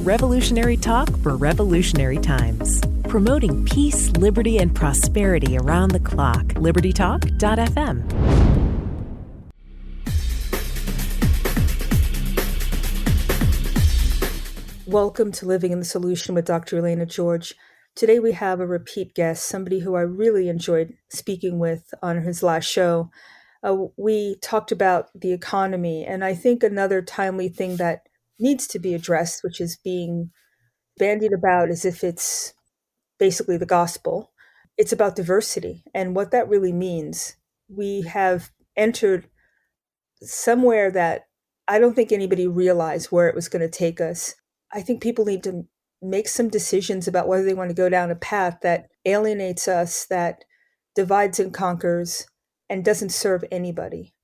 Revolutionary talk for revolutionary times. Promoting peace, liberty, and prosperity around the clock. LibertyTalk.fm. Welcome to Living in the Solution with Dr. Elena George. Today we have a repeat guest, somebody who I really enjoyed speaking with on his last show. We talked about the economy, and I think another timely thing that needs to be addressed, which is being bandied about as if it's basically the gospel. It's about diversity and what that really means. We have entered somewhere that I don't think anybody realized where it was going to take us. I think people need to make some decisions about whether they want to go down a path that alienates us, that divides and conquers, and doesn't serve anybody.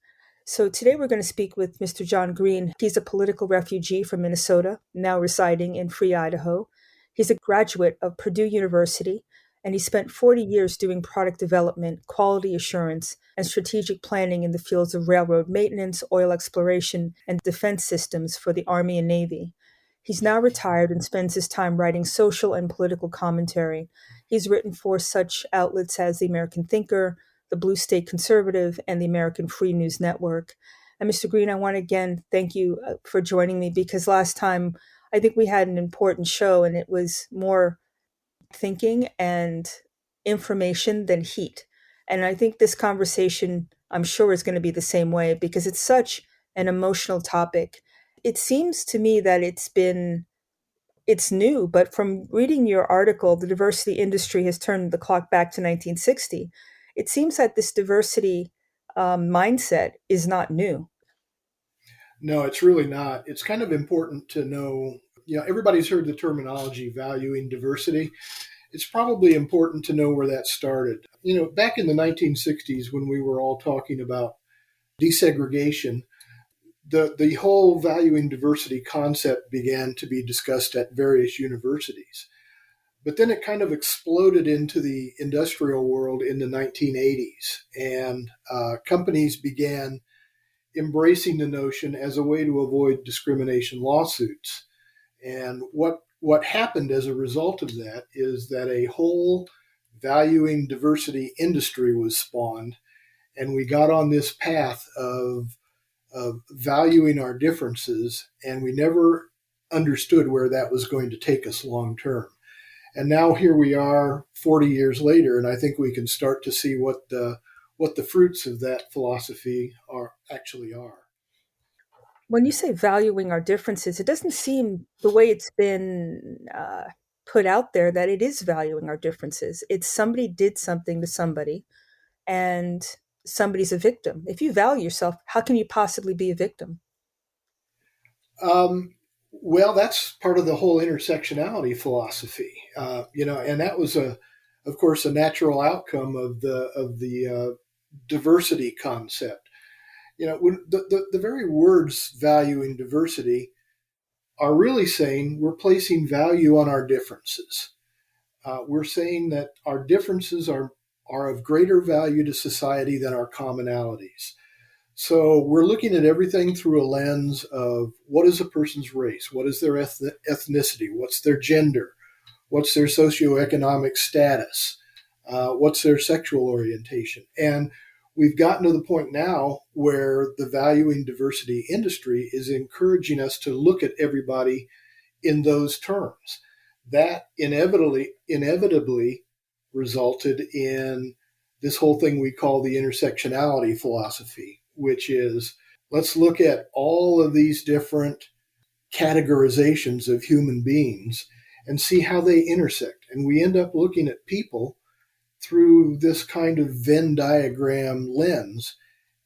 So today we're going to speak with Mr. John Green. He's a political refugee from Minnesota, now residing in Free, Idaho. He's a graduate of Purdue University, and he spent 40 years doing product development, quality assurance, and strategic planning in the fields of railroad maintenance, oil exploration, and defense systems for the Army and Navy. He's now retired and spends his time writing social and political commentary. He's written for such outlets as The American Thinker, the Blue State Conservative, and the American Free News Network. And Mr. Green, I want to again thank you for joining me, because last time I think we had an important show and it was more thinking and information than heat. And I think this conversation, I'm sure, is going to be the same way, because it's such an emotional topic. It seems to me that it's new, but from reading your article, The Diversity Industry Has Turned the Clock Back to 1960, it seems that this diversity mindset is not new. No, it's really not. It's kind of important to know, everybody's heard the terminology valuing diversity. It's probably important to know where that started. Back in the 1960s, when we were all talking about desegregation, the whole valuing diversity concept began to be discussed at various universities. But then it kind of exploded into the industrial world in the 1980s, and companies began embracing the notion as a way to avoid discrimination lawsuits. And what happened as a result of that is that a whole valuing diversity industry was spawned, and we got on this path of valuing our differences, and we never understood where that was going to take us long term. And now here we are 40 years later, and I think we can start to see what the fruits of that philosophy actually are. When you say valuing our differences, it doesn't seem, the way it's been put out there, that it is valuing our differences. It's somebody did something to somebody, and somebody's a victim. If you value yourself, how can you possibly be a victim? Well, that's part of the whole intersectionality philosophy, and that was of course, a natural outcome of the diversity concept. When the very words valuing diversity are really saying we're placing value on our differences. We're saying that our differences are of greater value to society than our commonalities. So we're looking at everything through a lens of what is a person's race, what is their ethnicity, what's their gender, what's their socioeconomic status, what's their sexual orientation. And we've gotten to the point now where the valuing diversity industry is encouraging us to look at everybody in those terms. That inevitably resulted in this whole thing we call the intersectionality philosophy, which is, let's look at all of these different categorizations of human beings and see how they intersect. And we end up looking at people through this kind of Venn diagram lens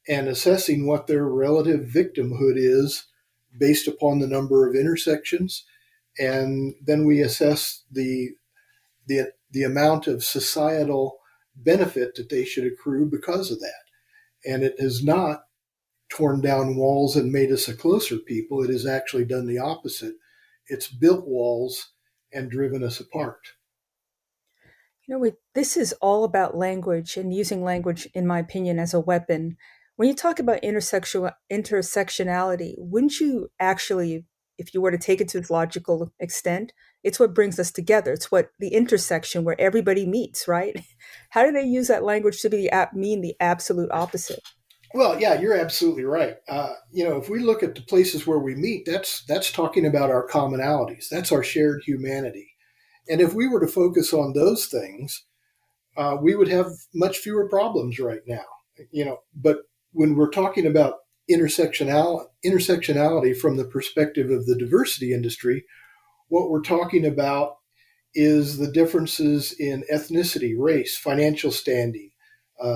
and assessing what their relative victimhood is based upon the number of intersections. And then we assess the amount of societal benefit that they should accrue because of that. And it has not torn down walls and made us a closer people. It has actually done the opposite. It's built walls and driven us apart. This is all about language, and using language, in my opinion, as a weapon. When you talk about intersectionality, wouldn't you actually, if you were to take it to its logical extent, it's what brings us together. It's what the intersection where everybody meets, right? How do they use that language to mean the absolute opposite? Well, yeah, you're absolutely right. If we look at the places where we meet, that's talking about our commonalities. That's our shared humanity. And if we were to focus on those things, we would have much fewer problems right now. But when we're talking about intersectionality from the perspective of the diversity industry, what we're talking about is the differences in ethnicity, race, financial standing,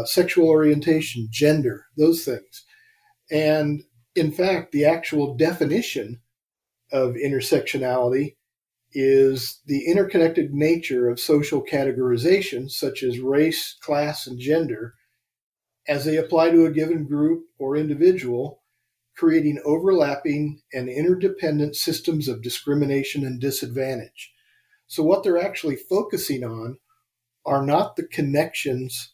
sexual orientation, gender, those things. And in fact, the actual definition of intersectionality is the interconnected nature of social categorizations such as race, class, and gender as they apply to a given group or individual, creating overlapping and interdependent systems of discrimination and disadvantage. So, what they're actually focusing on are not the connections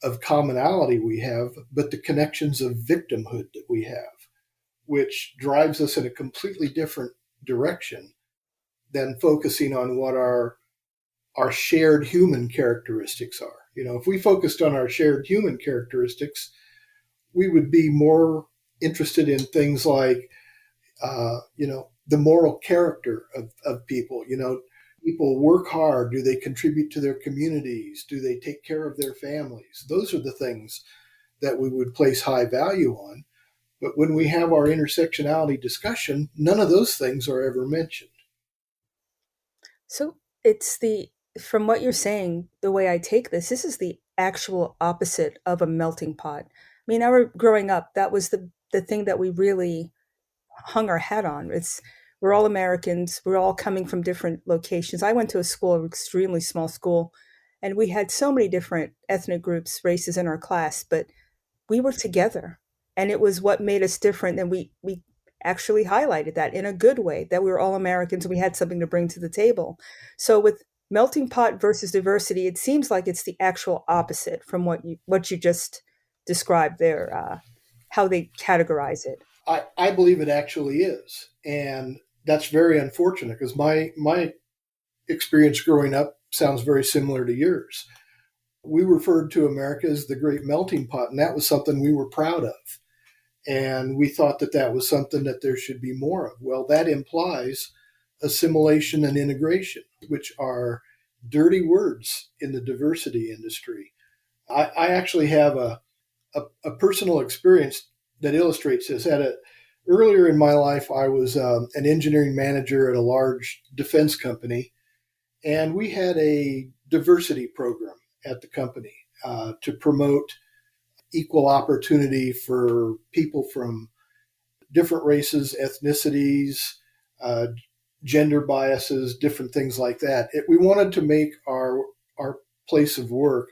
of commonality we have, but the connections of victimhood that we have, which drives us in a completely different direction than focusing on what our shared human characteristics are. If we focused on our shared human characteristics, we would be more interested in things like, the moral character of people. People work hard. Do they contribute to their communities? Do they take care of their families? Those are the things that we would place high value on. But when we have our intersectionality discussion, none of those things are ever mentioned. So from what you're saying, the way I take this is the actual opposite of a melting pot. I mean, growing up, that was the thing that we really hung our hat on. We're all Americans. We're all coming from different locations. I went to a school, an extremely small school, and we had so many different ethnic groups, races in our class, but we were together. And it was what made us different. And we actually highlighted that in a good way, that we were all Americans and we had something to bring to the table. So with melting pot versus diversity, it seems like it's the actual opposite from what you just described there, how they categorize it. I believe it actually is. And that's very unfortunate because my experience growing up sounds very similar to yours. We referred to America as the great melting pot, and that was something we were proud of. And we thought that was something that there should be more of. Well, that implies assimilation and integration, which are dirty words in the diversity industry. I actually have a personal experience that illustrates this. Earlier in my life, I was an engineering manager at a large defense company, and we had a diversity program at the company to promote equal opportunity for people from different races, ethnicities, gender biases, different things like that. We wanted to make our place of work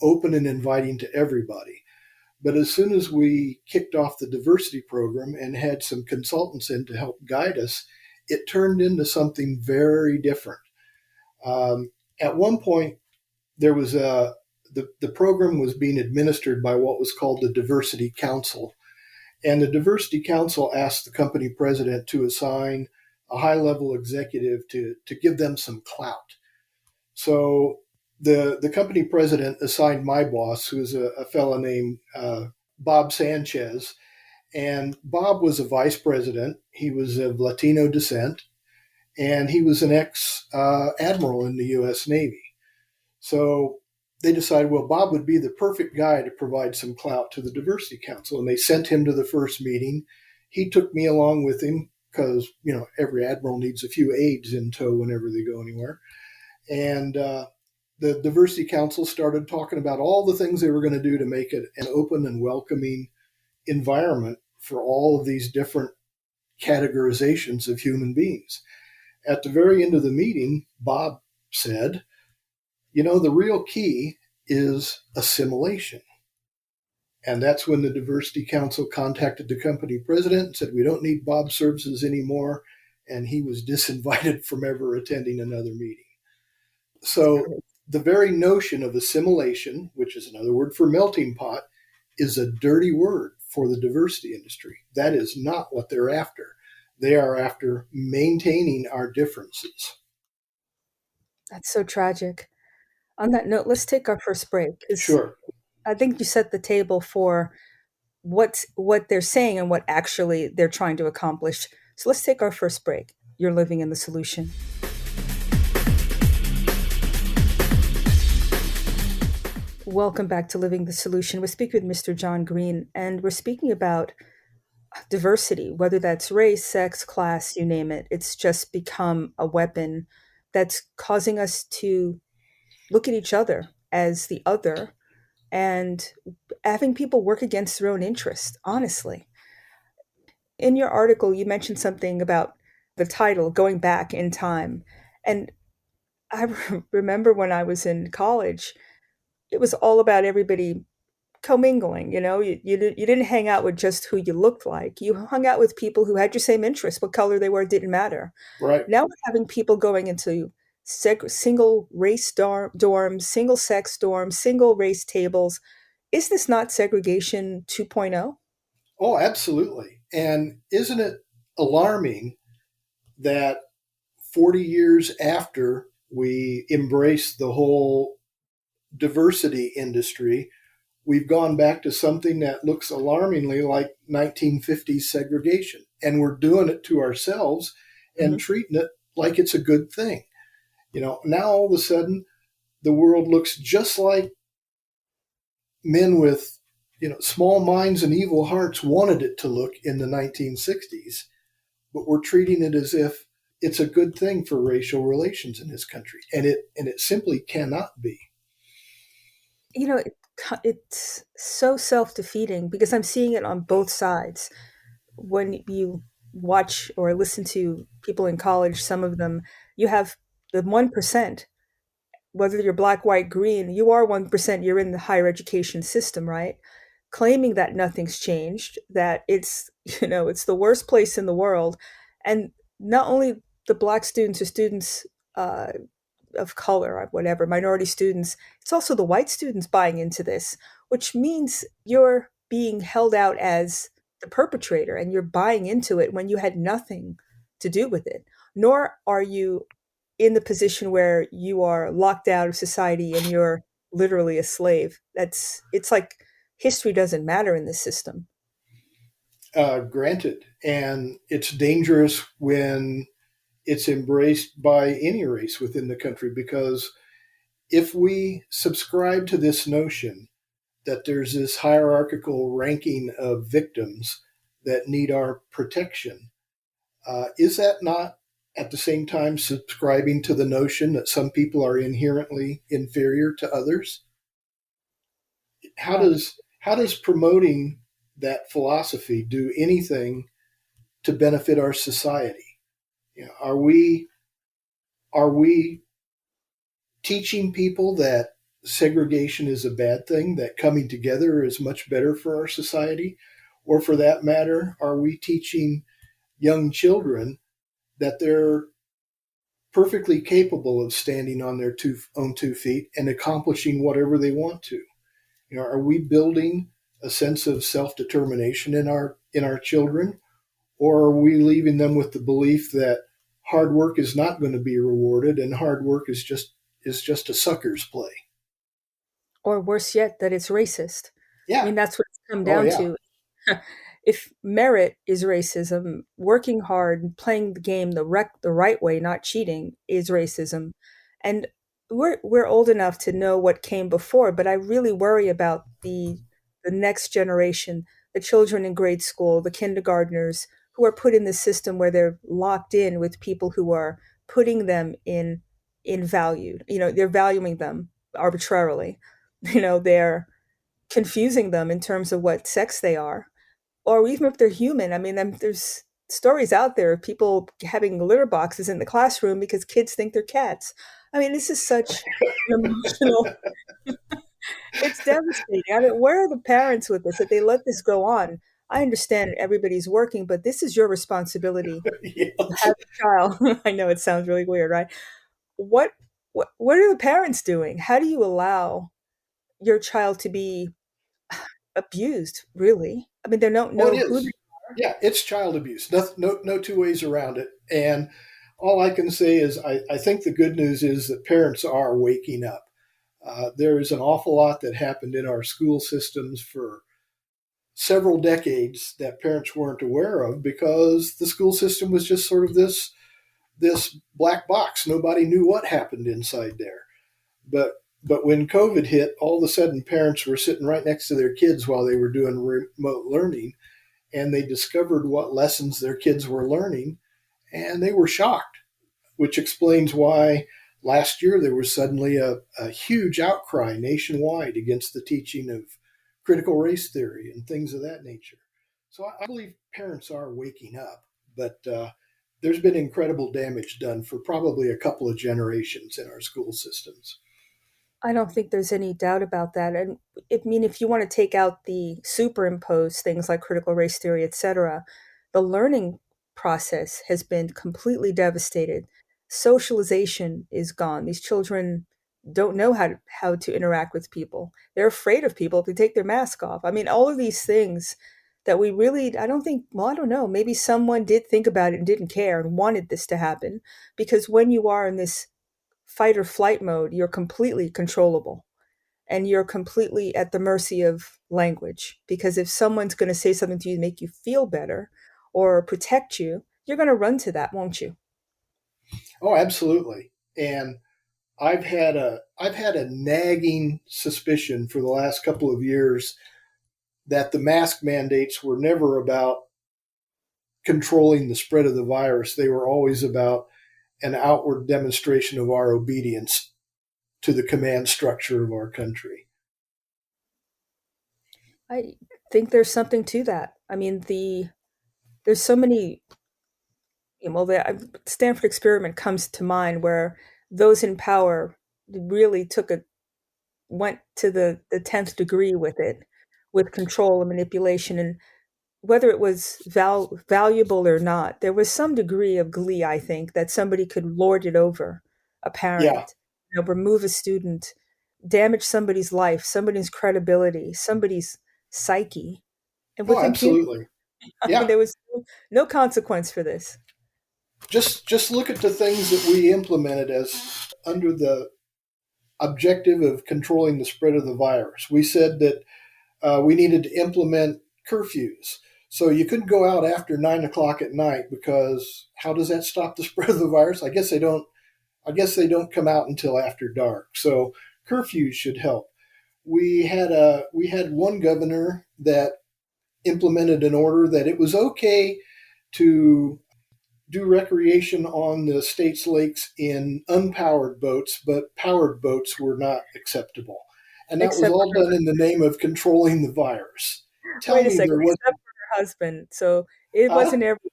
open and inviting to everybody. But as soon as we kicked off the diversity program and had some consultants in to help guide us, it turned into something very different. At one point, there was the program was being administered by what was called the Diversity Council. And the Diversity Council asked the company president to assign a high-level executive to give them some clout. So the company president assigned my boss, who was a fellow named Bob Sanchez. And Bob was a vice president. He was of Latino descent, and he was an ex-admiral in the U.S. Navy. So they decided, well, Bob would be the perfect guy to provide some clout to the Diversity Council. And they sent him to the first meeting. He took me along with him because, every admiral needs a few aides in tow whenever they go anywhere. And the Diversity Council started talking about all the things they were going to do to make it an open and welcoming environment for all of these different categorizations of human beings. At the very end of the meeting, Bob said, the real key is assimilation. And that's when the Diversity Council contacted the company president and said, we don't need Bob's services anymore. And he was disinvited from ever attending another meeting. So the very notion of assimilation, which is another word for melting pot, is a dirty word for the diversity industry. That is not what they're after. They are after maintaining our differences. That's so tragic. On that note, let's take our first break because Sure. I think you set the table for what they're saying and what actually they're trying to accomplish. So let's take our first break. You're living in the solution. Welcome back to Living the Solution. We're speaking with Mr. John Green, and we're speaking about diversity, whether that's race, sex, class, you name it. It's just become a weapon that's causing us to look at each other as the other and having people work against their own interest, honestly. In your article, you mentioned something about the title, Going Back in Time. And I remember when I was in college, it was all about everybody commingling. You didn't hang out with just who you looked like. You hung out with people who had your same interests. What color they were didn't matter. Right. Now we're having people going into single race dorms, single sex dorms, single race tables. Is this not segregation 2.0? Oh, absolutely. And isn't it alarming that 40 years after we embraced the whole diversity industry, we've gone back to something that looks alarmingly like 1950s segregation. And we're doing it to ourselves and Mhm. treating it like it's a good thing. Now all of a sudden, the world looks just like men with, small minds and evil hearts wanted it to look in the 1960s, but we're treating it as if it's a good thing for racial relations in this country, and it simply cannot be. You know, it's so self-defeating because I'm seeing it on both sides. When you watch or listen to people in college, some of them, you have the 1%, whether you're black, white, green, you are 1%, you're in the higher education system, right? Claiming that nothing's changed, that it's, it's the worst place in the world. And not only the black students or students uh, of color or whatever, minority students, it's also the white students buying into this, which means you're being held out as the perpetrator and you're buying into it when you had nothing to do with it. Nor are you in the position where you are locked out of society and you're literally a slave. It's like history doesn't matter in this system. Granted, and it's dangerous when it's embraced by any race within the country, because if we subscribe to this notion that there's this hierarchical ranking of victims that need our protection, is that not at the same time subscribing to the notion that some people are inherently inferior to others? How Oh, does promoting that philosophy do anything to benefit our society? Are we teaching people that segregation is a bad thing, that coming together is much better for our society? Or for that matter, are we teaching young children that they're perfectly capable of standing on their own 2 feet and accomplishing whatever they want to? Are we building a sense of self-determination in our children, or are we leaving them with the belief that hard work is not going to be rewarded and hard work is just a sucker's play? or worse yet, that it's racist. I Yeah. mean, that's what it's come Oh down yeah. to. If merit is racism, working hard and playing the game the right way, not cheating, is racism. And we're old enough to know what came before, but I really worry about the next generation, the children in grade school, the kindergartners who are put in the system where they're locked in with people who are putting them in valued. They're valuing them arbitrarily. They're confusing them in terms of what sex they are, or even if they're human. I mean, there's stories out there of people having litter boxes in the classroom because kids think they're cats. I mean, this is such an emotional, it's devastating. I mean, where are the parents with this that they let this go on? I understand everybody's working, but this is your responsibility. You Yes. have a child. I know it sounds really weird, right? What, what are the parents doing? How do you allow your child to be abused, really? I mean, they don't Oh, it know who they is. are. Yeah, it's child abuse. No two ways around it. And all I can say is I think the good news is that parents are waking up. There is an awful lot that happened in our school systems for several decades that parents weren't aware of because the school system was just sort of this black box. Nobody knew what happened inside there. But when COVID hit, all of a sudden parents were sitting right next to their kids while they were doing remote learning, and they discovered what lessons their kids were learning, and they were shocked, which explains why last year there was suddenly a huge outcry nationwide against the teaching of critical race theory and things of that nature. So I believe parents are waking up, but there's been incredible damage done for probably a couple of generations in our school systems. I don't think there's any doubt about that. And I mean, if you want to take out the superimposed things like critical race theory, etc., the learning process has been completely devastated. Socialization is gone. These children don't know how to interact with people. They're afraid of people if they take their mask off. I mean, all of these things that we really, I don't think, well, I don't know, maybe someone did think about it and didn't care and wanted this to happen. Because when you are in this fight or flight mode, you're completely controllable and you're completely at the mercy of language. Because if someone's going to say something to you to make you feel better or protect you, you're going to run to that, won't you? Oh, absolutely. And I've had a nagging suspicion for the last couple of years that the mask mandates were never about controlling the spread of the virus. They were always about an outward demonstration of our obedience to the command structure of our country. I think there's something to that. I mean, there's so many, well, the Stanford experiment comes to mind where those in power really went to the 10th degree with it, with control and manipulation. And whether it was valuable or not, there was some degree of glee, I think, that somebody could lord it over a Yeah. parent, remove a student, damage somebody's life, somebody's credibility, somebody's psyche, and Oh, with impunity. absolutely. I mean, Yeah. there was no consequence for this. Just look at the things that we implemented as under the objective of controlling the spread of the virus. We said that we needed to implement curfews. So you couldn't go out after 9 o'clock at night because how does that stop the spread of the virus? I guess they don't. I guess they don't come out until after dark. So curfews should help. We had one governor that implemented an order that it was okay to do recreation on the state's lakes in unpowered boats, but powered boats were not acceptable. And that was Except all done in the name of controlling the virus. Tell Wait a me second, there was, except for her husband. So it huh? wasn't everybody.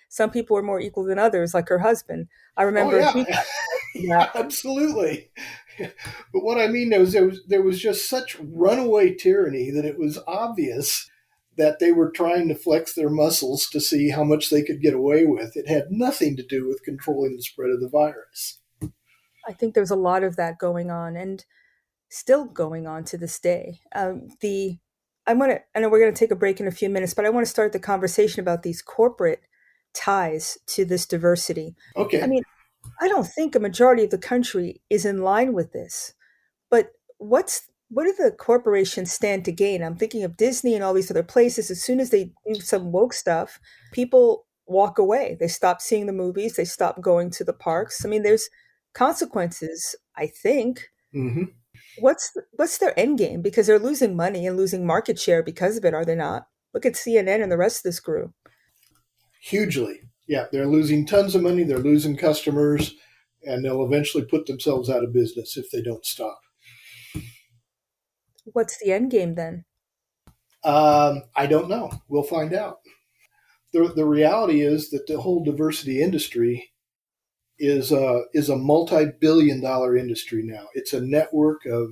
Some people were more equal than others, like her husband. I Oh remember yeah, he got that. yeah, absolutely. But what I mean is there was just such runaway tyranny that it was obvious that they were trying to flex their muscles to see how much they could get away with. It had nothing to do with controlling the spread of the virus. I think there's a lot of that going on and still going on to this day. I know we're going to take a break in a few minutes, but I want to start the conversation about these corporate ties to this diversity. I Okay. mean, I don't think a majority of the country is in line with this. But what do the corporations stand to gain? I'm thinking of Disney and all these other places. As soon as they do some woke stuff, people walk away. They stop seeing the movies. They stop going to the parks. I mean, there's consequences, I think. Hmm. What's their end game? Because they're losing money and losing market share because of it, are they not? Look at CNN and the rest of this group. Hugely. Yeah, they're losing tons of money. They're losing customers, and they'll eventually put themselves out of business if they don't stop. What's the end game then? I don't know. We'll find out. The reality is that the whole diversity industry is a multi-billion-dollar industry now. It's a network of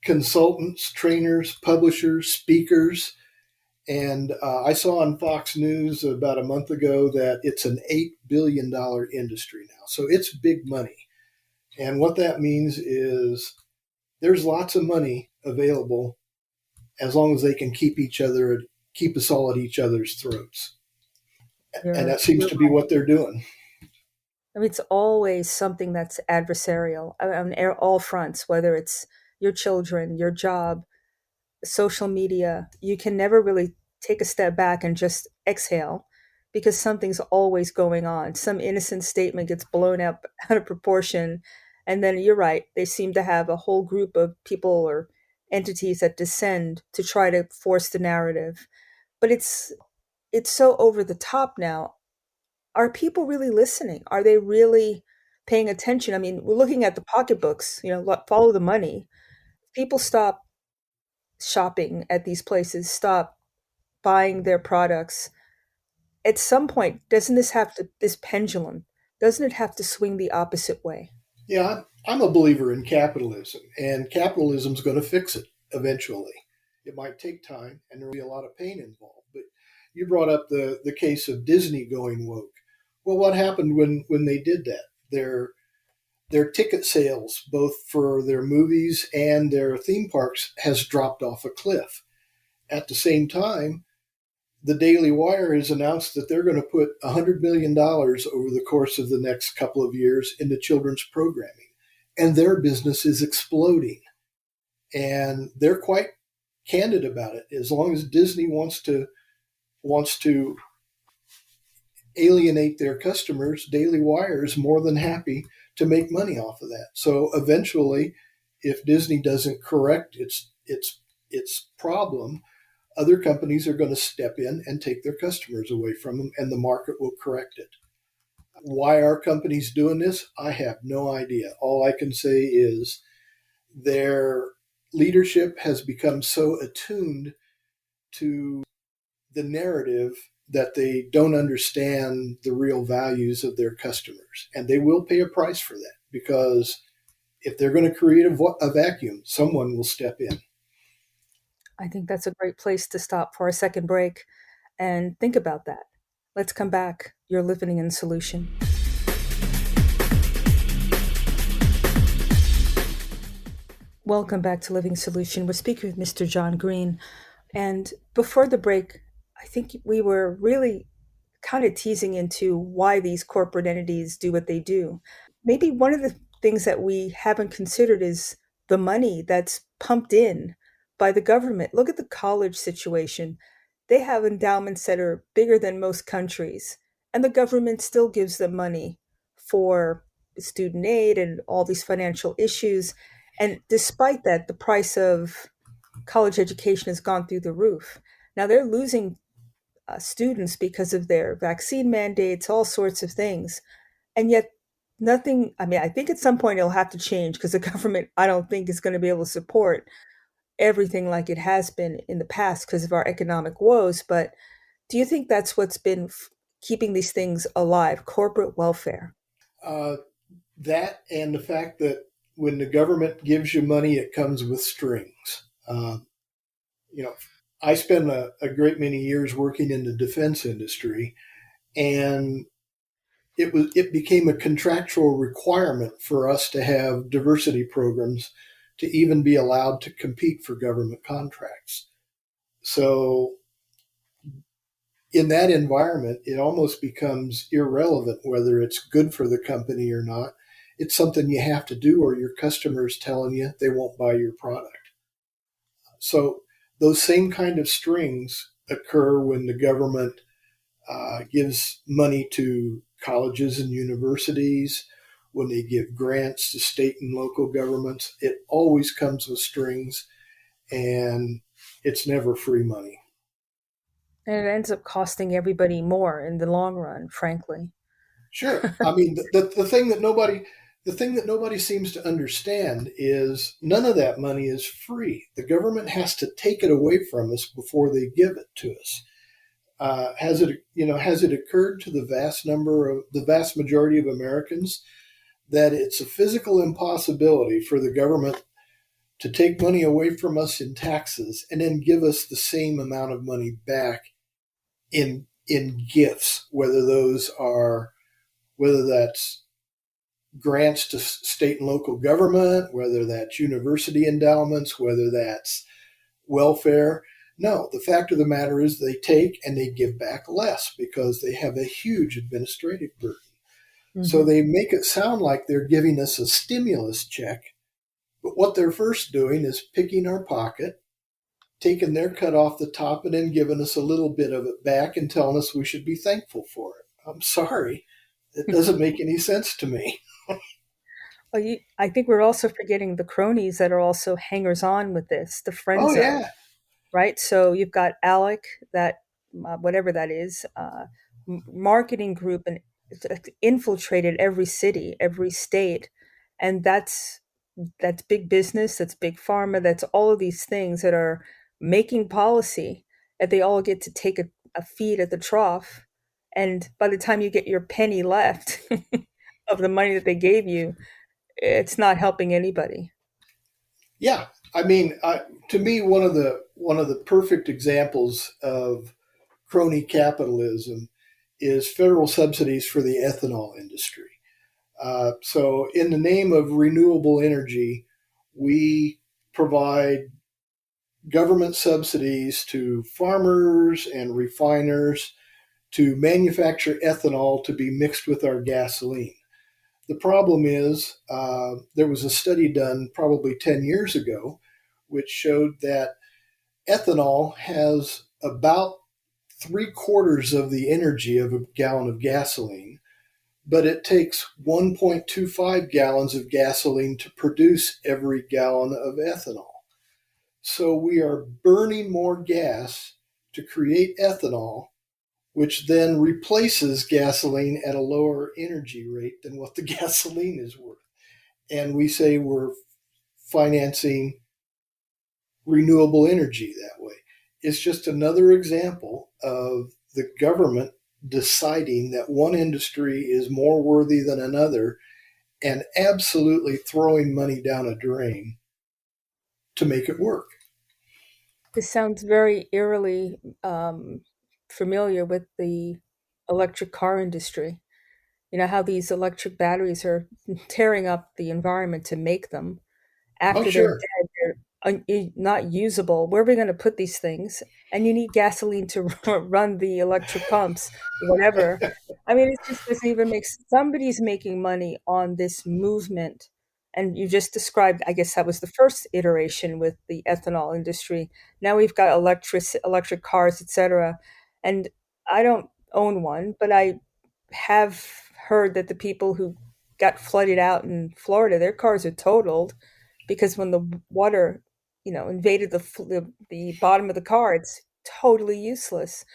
consultants, trainers, publishers, speakers, and I saw on Fox News about a month ago that it's an $8 billion industry now. So it's big money. And what that means is there's lots of money available as long as they can keep each other keep us all at each other's throats. And that seems You're to be what they're doing. I mean, it's always something that's adversarial on all fronts, whether it's your children, your job, social media. You can never really take a step back and just exhale because something's always going on. Some innocent statement gets blown up out of proportion. And then you're right, they seem to have a whole group of people or entities that descend to try to force the narrative. But it's so over the top now. Are people really listening? Are they really paying attention? I mean, we're looking at the pocketbooks, follow the money. People stop shopping at these places, stop buying their products. At some point, doesn't this pendulum, doesn't it have to swing the opposite way? Yeah, I'm a believer in capitalism, and capitalism's going to fix it eventually. It might take time, and there'll be a lot of pain involved. But you brought up the case of Disney going woke. Well, what happened when they did that? Their ticket sales, both for their movies and their theme parks, has dropped off a cliff. At the same time, the Daily Wire has announced that they're going to put $100 million over the course of the next couple of years into children's programming. And their business is exploding. And they're quite candid about it. As long as Disney wants to alienate their customers, Daily Wire is more than happy to make money off of that. So eventually, if Disney doesn't correct its problem, other companies are going to step in and take their customers away from them, and the market will correct it. Why are companies doing this? I have no idea. All I can say is their leadership has become so attuned to the narrative that they don't understand the real values of their customers. And they will pay a price for that, because if they're going to create a vacuum, someone will step in. I think that's a great place to stop for a second break and think about that. Let's come back. You're living in solution. Welcome back to Living Solution. We're speaking with Mr. John Green. And before the break, I think we were really kind of teasing into why these corporate entities do what they do. Maybe one of the things that we haven't considered is the money that's pumped in by the government. Look at the college situation. They have endowments that are bigger than most countries, and the government still gives them money for student aid and all these financial issues. And despite that, the price of college education has gone through the roof. Now they're losing students because of their vaccine mandates, all sorts of things. And yet, nothing, I mean, I think at some point it'll have to change because the government, I don't think, is going to be able to support everything like it has been in the past because of our economic woes. But do you think that's what's been keeping these things alive, corporate welfare? Uh, that and the fact that when the government gives you money, it comes with strings. You know, I spent a great many years working in the defense industry, and it became a contractual requirement for us to have diversity programs to even be allowed to compete for government contracts. So in that environment, it almost becomes irrelevant whether it's good for the company or not. It's something you have to do, or your customers telling you they won't buy your product. So those same kind of strings occur when the government gives money to colleges and universities, when they give grants to state and local governments. It always comes with strings, and it's never free money. And it ends up costing everybody more in the long run, frankly. Sure. I mean, the thing that nobody seems to understand is none of that money is free. The government has to take it away from us before they give it to us. Has it occurred to the vast majority of Americans that it's a physical impossibility for the government to take money away from us in taxes and then give us the same amount of money back in gifts, whether that's grants to state and local government, whether that's university endowments, whether that's welfare. No, the fact of the matter is they take and they give back less because they have a huge administrative burden. So Hmm. they make it sound like they're giving us a stimulus check, but what they're first doing is picking our pocket, taking their cut off the top, and then giving us a little bit of it back and telling us we should be thankful for it. I'm sorry. It doesn't make any sense to me. Well, I think we're also forgetting the cronies that are also hangers on with this, the Oh, friends of, yeah. right? So you've got Alec, that whatever that is, marketing group, and it's infiltrated every city, every state, and that's big business, that's big pharma, that's all of these things that are making policy, that they all get to take a feed at the trough, and by the time you get your penny left of the money that they gave you, it's not helping anybody. Yeah. I mean, to me, one of the perfect examples of crony capitalism is federal subsidies for the ethanol industry. So, in the name of renewable energy, we provide government subsidies to farmers and refiners to manufacture ethanol to be mixed with our gasoline. The problem is, there was a study done probably 10 years ago which showed that ethanol has about 3/4 of the energy of a gallon of gasoline, but it takes 1.25 gallons of gasoline to produce every gallon of ethanol. So we are burning more gas to create ethanol, which then replaces gasoline at a lower energy rate than what the gasoline is worth. And we say we're financing renewable energy that way. It's just another example of the government deciding that one industry is more worthy than another and absolutely throwing money down a drain to make it work. This sounds very eerily familiar with the electric car industry. You know how these electric batteries are tearing up the environment to make them. Oh, After they're sure. dead, they're not usable. Where are we going to put these things? And you need gasoline to run the electric pumps, whatever. I mean, it just doesn't even make somebody's making money on this movement. And you just described, I guess that was the first iteration with the ethanol industry. Now we've got electric cars, etc. And I don't own one, but I have heard that the people who got flooded out in Florida, their cars are totaled because when the water, invaded the bottom of the car, it's totally useless.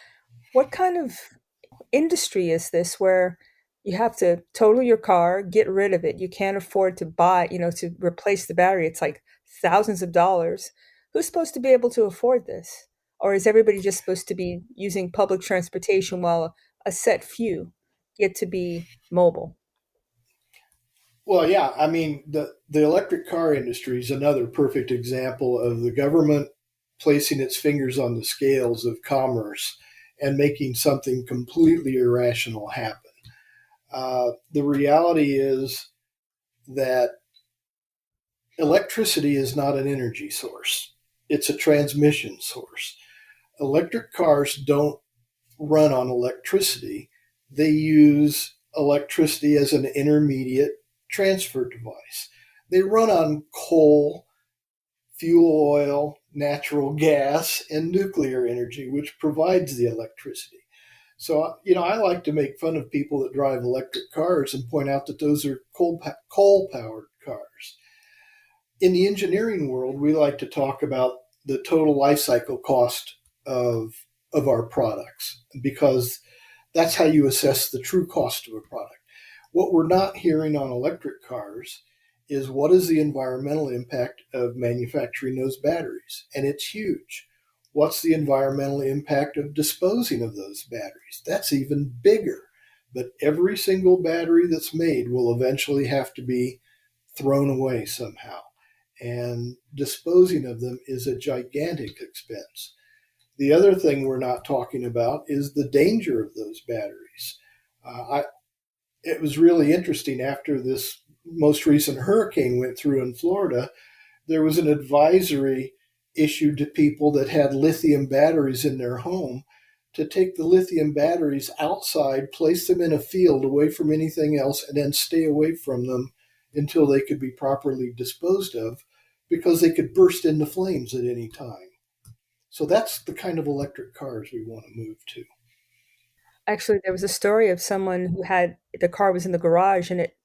What kind of industry is this where you have to total your car, get rid of it? You can't afford to buy, to replace the battery. It's like thousands of dollars. Who's supposed to be able to afford this? Or is everybody just supposed to be using public transportation while a set few get to be mobile? Well, yeah, I mean the electric car industry is another perfect example of the government placing its fingers on the scales of commerce and making something completely irrational happen. The reality is that electricity is not an energy source; it's a transmission source. Electric cars don't run on electricity; they use electricity as an intermediate transfer device. They run on coal, fuel oil, natural gas, and nuclear energy, which provides the electricity. So, I like to make fun of people that drive electric cars and point out that those are coal powered cars. In the engineering world, we like to talk about the total life cycle cost of, of our products because that's how you assess the true cost of a product. What we're not hearing on electric cars is what is the environmental impact of manufacturing those batteries? And it's huge. What's the environmental impact of disposing of those batteries? That's even bigger. But every single battery that's made will eventually have to be thrown away somehow. And disposing of them is a gigantic expense. The other thing we're not talking about is the danger of those batteries. It was really interesting after this most recent hurricane went through in Florida. There was an advisory issued to people that had lithium batteries in their home to take the lithium batteries outside, place them in a field away from anything else, and then stay away from them until they could be properly disposed of because they could burst into flames at any time. So that's the kind of electric cars we want to move to. Actually, there was a story of someone who had the car was in the garage and it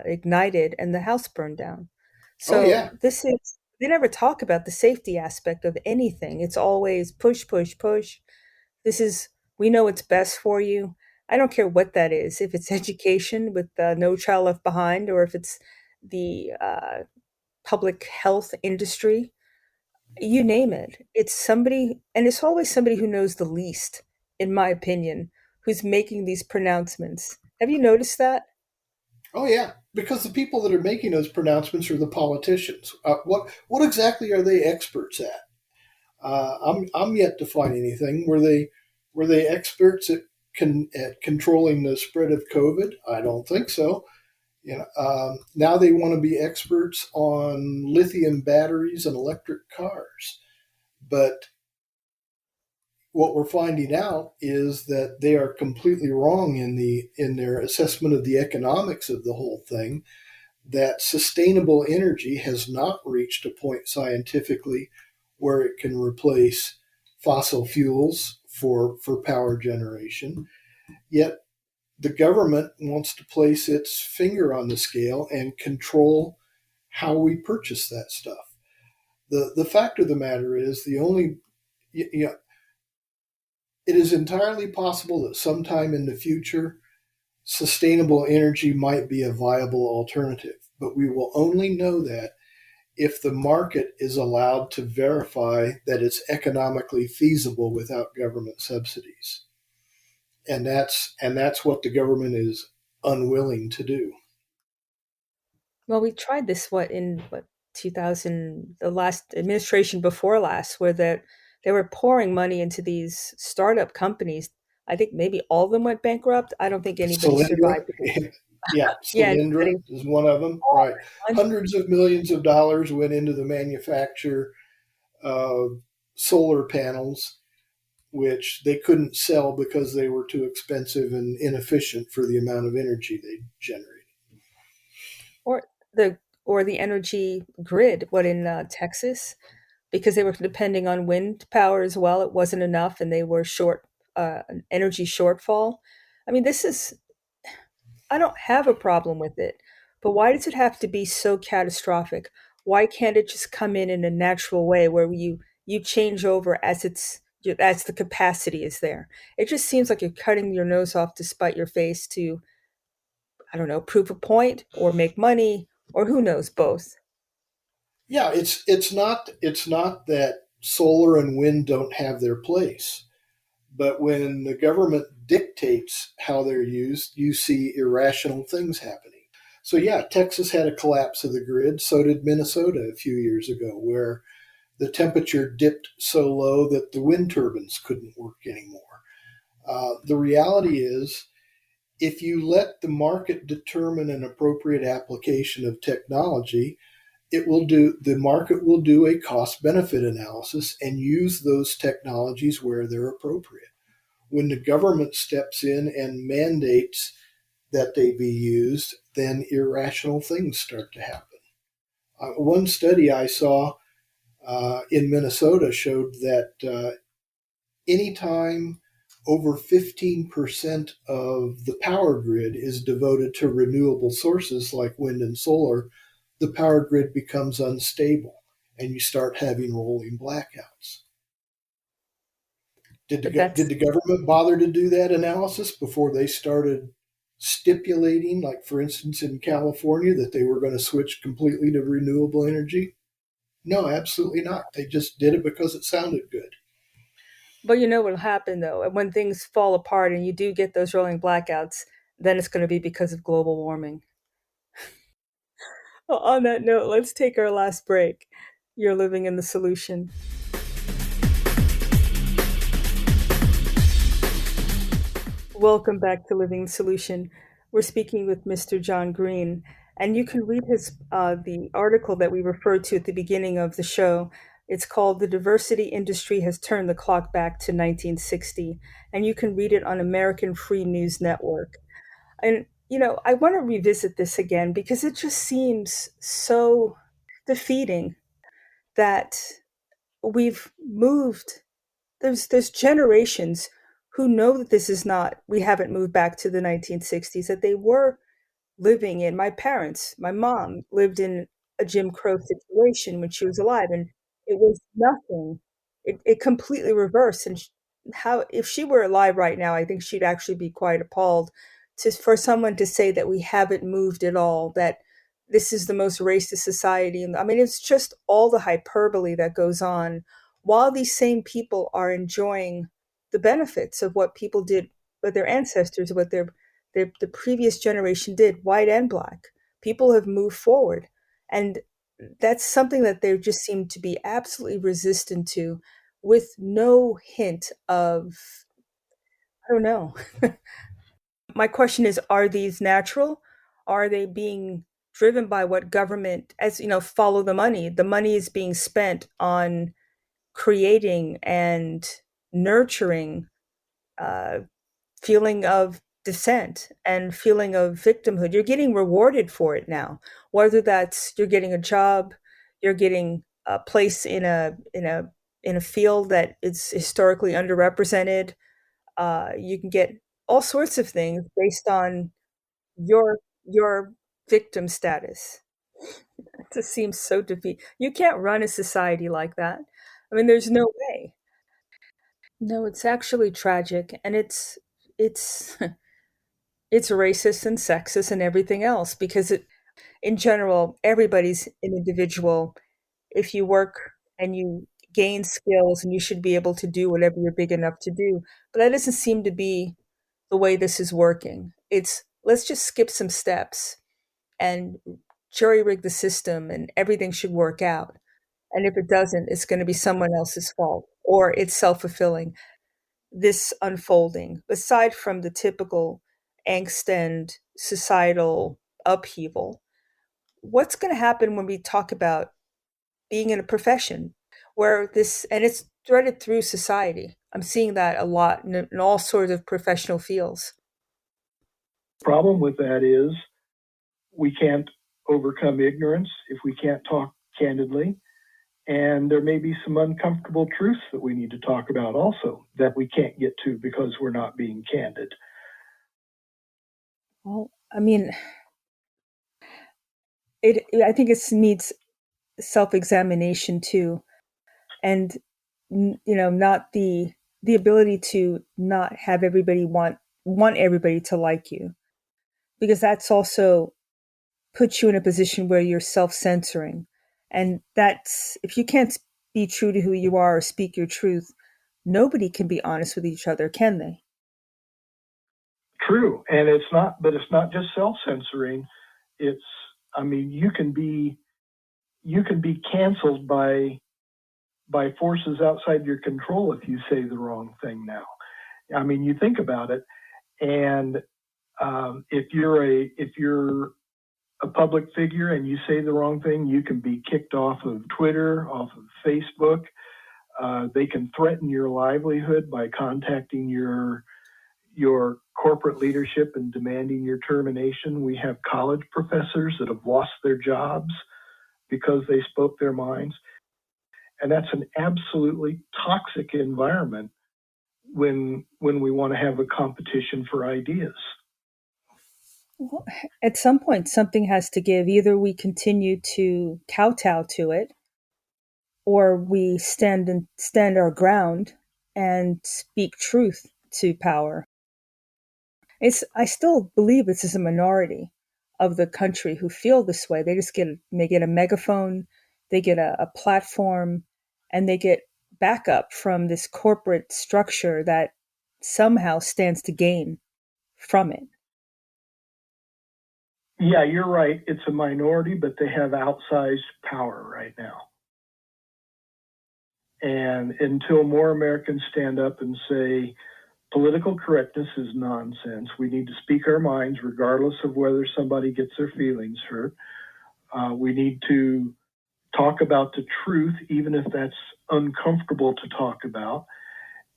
ignited and the house burned down. Oh, So yeah. this is they never talk about the safety aspect of anything. It's always push, push, push. This is we know what's best for you. I don't care what that is. If it's education with No Child Left Behind, or if it's the public health industry, you name it. It's somebody, and it's always somebody who knows the least, in my opinion, who's making these pronouncements. Have you noticed that? Oh, yeah. Because the people that are making those pronouncements are the politicians. What exactly are they experts at? I'm yet to find anything. Were they experts at controlling the spread of COVID? I don't think so. Now they want to be experts on lithium batteries and electric cars. But what we're finding out is that they are completely wrong in their assessment of the economics of the whole thing. That sustainable energy has not reached a point scientifically where it can replace fossil fuels for power generation. Yet the government wants to place its finger on the scale and control how we purchase that stuff. The fact of the matter is the only you know, it is entirely possible that sometime in the future sustainable energy might be a viable alternative, but we will only know that if the market is allowed to verify that it's economically feasible without government subsidies. And that's what the government is unwilling to do. Well, we tried this in 2000, the last administration before last, where they were pouring money into these startup companies. I think maybe all of them went bankrupt. I don't think anybody Solyndra, survived because yeah, yeah, Solyndra anybody. is one of them, Oh, right? Hundreds of millions of dollars went into the manufacture of solar panels, which they couldn't sell because they were too expensive and inefficient for the amount of energy they generated. or the or the energy grid. What in Texas? Because they were depending on wind power as well. It wasn't enough, and they were short an energy shortfall. I mean, this is I don't have a problem with it, but why does it have to be so catastrophic? Why can't it just come in a natural way where you change over as the capacity is there? It just seems like you're cutting your nose off to spite your face to, I don't know, prove a point or make money or who knows, both. Yeah, it's not that solar and wind don't have their place, but when the government dictates how they're used, you see irrational things happening. So yeah, Texas had a collapse of the grid. So did Minnesota a few years ago, where the temperature dipped so low that the wind turbines couldn't work anymore. The reality is, if you let the market determine an appropriate application of technology, the market will do a cost benefit analysis and use those technologies where they're appropriate. When the government steps in and mandates that they be used, then irrational things start to happen. One study I saw in Minnesota showed that anytime over 15% of the power grid is devoted to renewable sources like wind and solar, the power grid becomes unstable and you start having rolling blackouts. Did But did that's the government bother to do that analysis before they started stipulating, like for instance in California, that they were going to switch completely to renewable energy? No, absolutely not. They just did it because it sounded good. But you know what'll happen though, when things fall apart and you do get those rolling blackouts, then it's going to be because of global warming. Well, on that note, let's take our last break. You're living in the solution. Welcome back to Living the Solution. We're speaking with Mr. John Green, and you can read his the article that we referred to at the beginning of the show. It's called The Diversity Industry Has Turned the Clock Back to 1960, and you can read it on American Free News Network. And, I want to revisit this again because it just seems so defeating that we've moved. There's generations who know that this is not, we haven't moved back to the 1960s, that they were living in, my parents, my mom lived in a Jim Crow situation when she was alive, and it was nothing. It completely reversed. And how, if she were alive right now, I think she'd actually be quite appalled for someone to say that we haven't moved at all, that this is the most racist society. And I mean, it's just all the hyperbole that goes on while these same people are enjoying the benefits of what people did, what their ancestors, what the previous generation did, white and black. People have moved forward. And that's something that they just seem to be absolutely resistant to, with no hint of, I don't know. My question is, are these natural? Are they being driven by what government, as follow the money? The money is being spent on creating and nurturing uh, feeling of dissent and feeling of victimhood. You're getting rewarded for it now, whether that's you're getting a job, you're getting a place in a field that is historically underrepresented. You can get all sorts of things based on your victim status. It just seems so defeat. You can't run a society like that. I mean, there's no way. No, it's actually tragic, and it's it's racist and sexist and everything else because in general, everybody's an individual. If you work and you gain skills, and you should be able to do whatever you're big enough to do. But that doesn't seem to be the way this is working. It's, let's just skip some steps and jury rig the system, and everything should work out. And if it doesn't, it's going to be someone else's fault, or it's self fulfilling. This unfolding, aside from the typical angst and societal upheaval, what's going to happen when we talk about being in a profession where this, and it's threaded through society? I'm seeing that a lot in all sorts of professional fields. Problem with that is we can't overcome ignorance if we can't talk candidly. And there may be some uncomfortable truths that we need to talk about also that we can't get to because we're not being candid. Well, I mean, I think it needs self-examination too, and not the ability to not have everybody want everybody to like you, because that's also puts you in a position where you're self-censoring. And that's, if you can't be true to who you are or speak your truth, nobody can be honest with each other, can they? True. And it's not just self-censoring. It's, I mean, you can be canceled by forces outside your control if you say the wrong thing now. I mean, you think about it, and if you're a public figure and you say the wrong thing, you can be kicked off of Twitter, off of Facebook. They can threaten your livelihood by contacting your corporate leadership and demanding your termination. We have college professors that have lost their jobs because they spoke their minds. And that's an absolutely toxic environment when we want to have a competition for ideas. Well, at some point, something has to give. Either we continue to kowtow to it, or we stand our ground and speak truth to power. I still believe this is a minority of the country who feel this way. They get a megaphone, they get a platform, and they get backup from this corporate structure that somehow stands to gain from it. Yeah, you're right. It's a minority, but they have outsized power right now. And until more Americans stand up and say, political correctness is nonsense, we need to speak our minds regardless of whether somebody gets their feelings hurt. We need to talk about the truth, even if that's uncomfortable to talk about.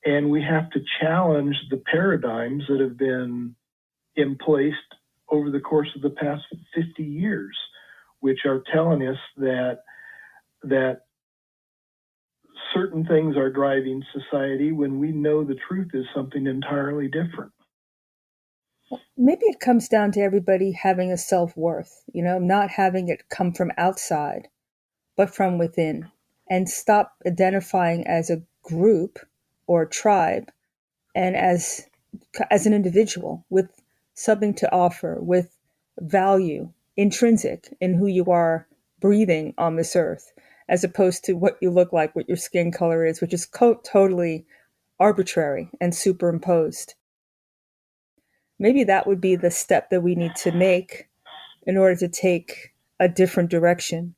And we have to challenge the paradigms that have been in place over the course of the past 50 years, which are telling us that certain things are driving society when we know the truth is something entirely different. Maybe it comes down to everybody having a self-worth, not having it come from outside, but from within, and stop identifying as a group or a tribe and as an individual with something to offer, with value intrinsic in who you are breathing on this earth, as opposed to what you look like, what your skin color is, which is totally arbitrary and superimposed. Maybe that would be the step that we need to make in order to take a different direction.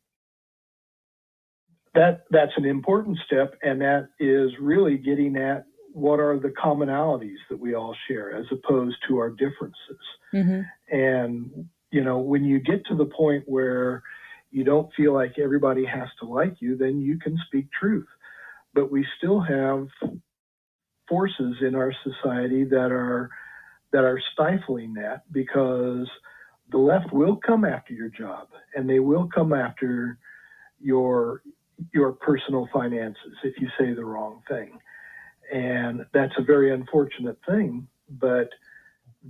That's an important step, and that is really getting at what are the commonalities that we all share as opposed to our differences. Mm-hmm. And, when you get to the point where you don't feel like everybody has to like you, then you can speak truth. But we still have forces in our society that are stifling that, because the left will come after your job, and they will come after your personal finances if you say the wrong thing. And that's a very unfortunate thing, but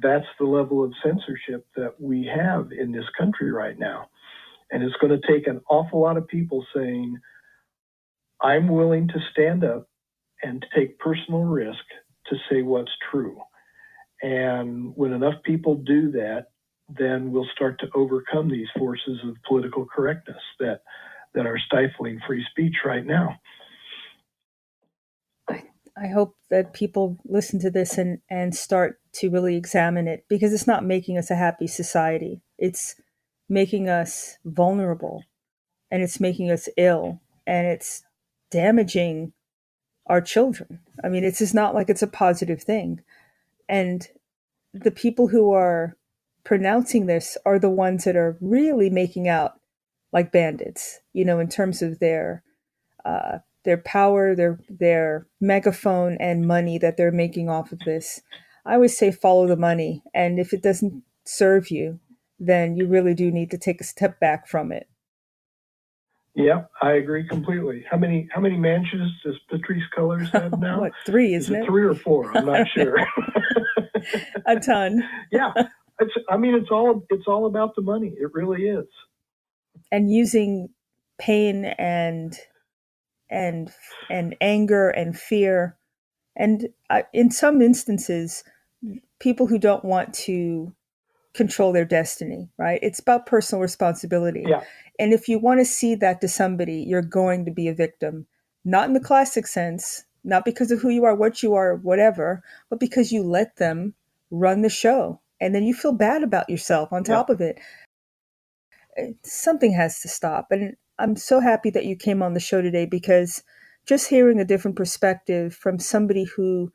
that's the level of censorship that we have in this country right now. And it's going to take an awful lot of people saying, I'm willing to stand up and take personal risk to say what's true. And when enough people do that, then we'll start to overcome these forces of political correctness that are stifling free speech right now. I hope that people listen to this and start to really examine it, because it's not making us a happy society. It's making us vulnerable, and it's making us ill, and it's damaging our children. I mean, it's just not like it's a positive thing. And the people who are pronouncing this are the ones that are really making out like bandits, in terms of their power, their megaphone and money that they're making off of this. I always say follow the money, and if it doesn't serve you, then you really do need to take a step back from it. Yeah, I agree completely. How many mansions does Patrice Cullors have now? What, 3, isn't it? 3 or 4? I'm not sure. A ton. Yeah, it's all about the money. It really is. And using pain and anger and fear, and in some instances, people who don't want to control their destiny, right? It's about personal responsibility. Yeah. And if you want to see that to somebody, you're going to be a victim, not in the classic sense, not because of who you are, what you are, whatever, but because you let them run the show. And then you feel bad about yourself on top of it. Something has to stop. And I'm so happy that you came on the show today, because just hearing a different perspective from somebody who,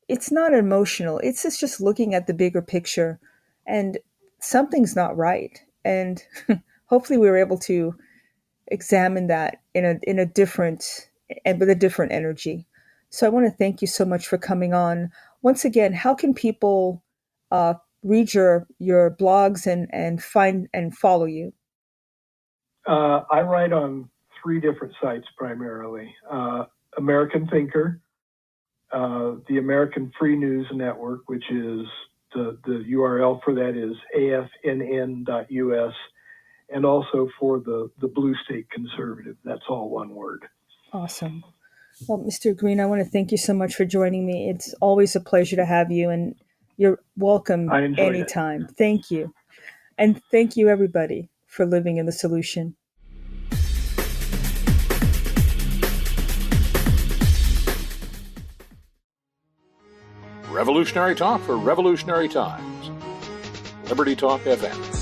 it's not emotional, it's just looking at the bigger picture, and something's not right. And hopefully we were able to examine that in a different, and with a different energy. So I want to thank you so much for coming on. Once again, how can people read your blogs and find and follow you? I write on 3 different sites primarily. American Thinker, the American Free News Network, which is the URL for that is afnn.us, and also for the Blue State Conservative. That's all one word. Awesome. Well, Mr. Green, I want to thank you so much for joining me. It's always a pleasure to have you, and you're welcome anytime. Thank you. And thank you, everybody, for living in the solution. Revolutionary Talk for Revolutionary Times. Liberty Talk FM.